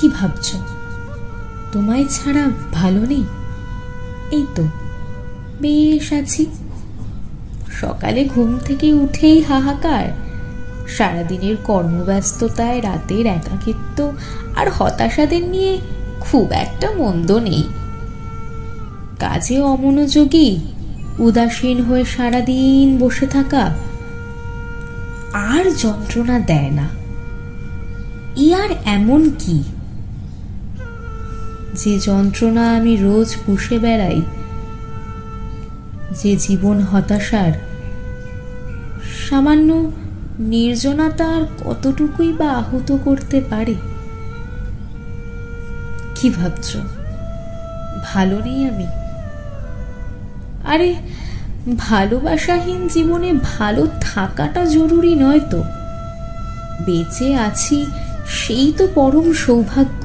কি ভাবছো? তোমায় ছাড়া ভালো নেই? এই তো বেশ আছি। সকালে ঘুম থেকে উঠেই হাহাকার, সারাদিনের কর্মব্যস্ততায় রাতের একাকিত্ব আর হতাশাদের নিয়ে খুব একটা মন্দ নেই। কাজে অমনোযোগী, উদাসীন হয়ে সারাদিন বসে থাকা আর যন্ত্রণা দেয় না। ই আর এমন কি যে যন্ত্রণা আমি রোজ পুষে বেড়াই, যে জীবন হতাশার সামান্য নির্জনতার কতটুকুই বা আহত করতে পারে? কি ভাবছ ভালো নেই আমি? আরে ভালোবাসাহীন জীবনে ভালো থাকাটা জরুরি নয় তো। বেঁচে আছি সেই তো পরম সৌভাগ্য।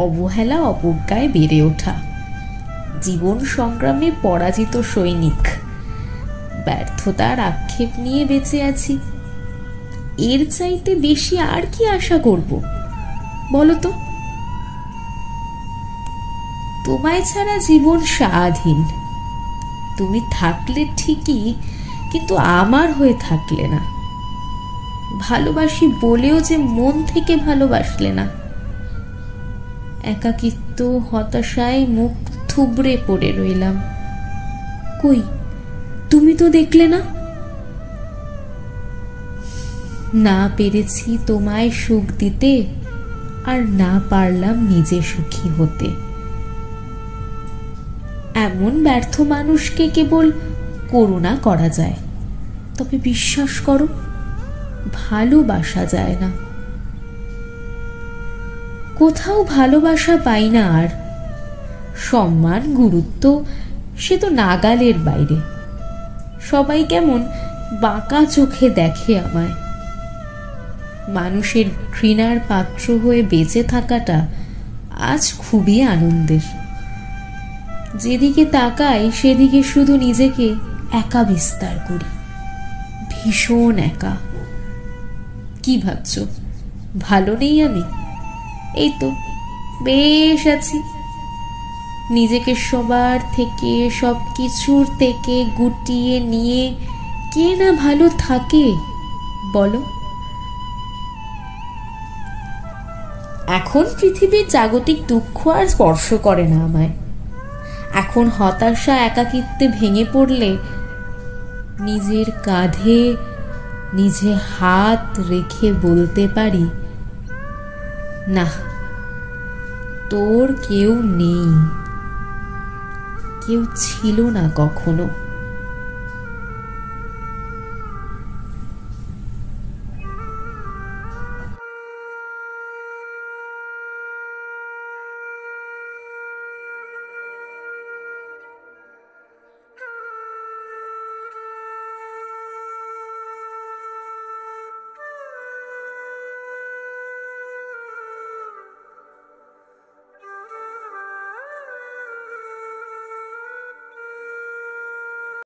অবহেলা অবজ্ঞায় বেড়ে ওঠা, জীবন সংগ্রামে পরাজিত সৈনিক, ব্যর্থতার আক্ষেপ নিয়ে বেঁচে আছি। এর চাইতে বেশি আর কি আশা করব বলো তো? তোমায় ছাড়া জীবন স্বাধীন। তুমি থাকলে ঠিকই, কিন্তু আমার হয়ে থাকলে না। ভালোবাসি বলেও যে মন থেকে ভালোবাসলে না। একাকিত্ব হতাশায় মুখ থুবড়ে পড়ে রইলাম। কই তুমি তো দেখলে না? না পেরেছি তোমায় সুখ দিতে, আর না পারলাম নিজে সুখী হতে। এমন ব্যর্থ মানুষকে কেবল করুণা করা যায়, তবে বিশ্বাস করো ভালোবাসা যায় না। কোথাও ভালোবাসা পাই না আর। সম্মান গুরুত্ব সে তো নাগালের বাইরে। সবাই কেমন বাঁকা চোখে দেখে আমায়। মানুষের ঘৃণার পাত্র হয়ে বেঁচে থাকাটা আজ খুবই আনন্দের। যেদিকে তাকাই সেদিকে শুধু নিজেকে একা বিস্তার করি, ভীষণ একা। কি ভাবছো ভালো নেই আমি? এই তো বেশ আছি। নিজেকে সবার থেকে, সব কিছুর থেকে গুটিয়ে নিয়ে কে না ভালো থাকে বলো? এখন পৃথিবীর জাগতিক দুঃখ আর স্পর্শ করে না আমায়। এখন হতাশা একাকিত্বে ভেঙে পড়লে নিজের কাঁধে নিজে হাত রেখে বলতে পারি, না, তোর কেউ নেই, কেউ ছিল না কখনো।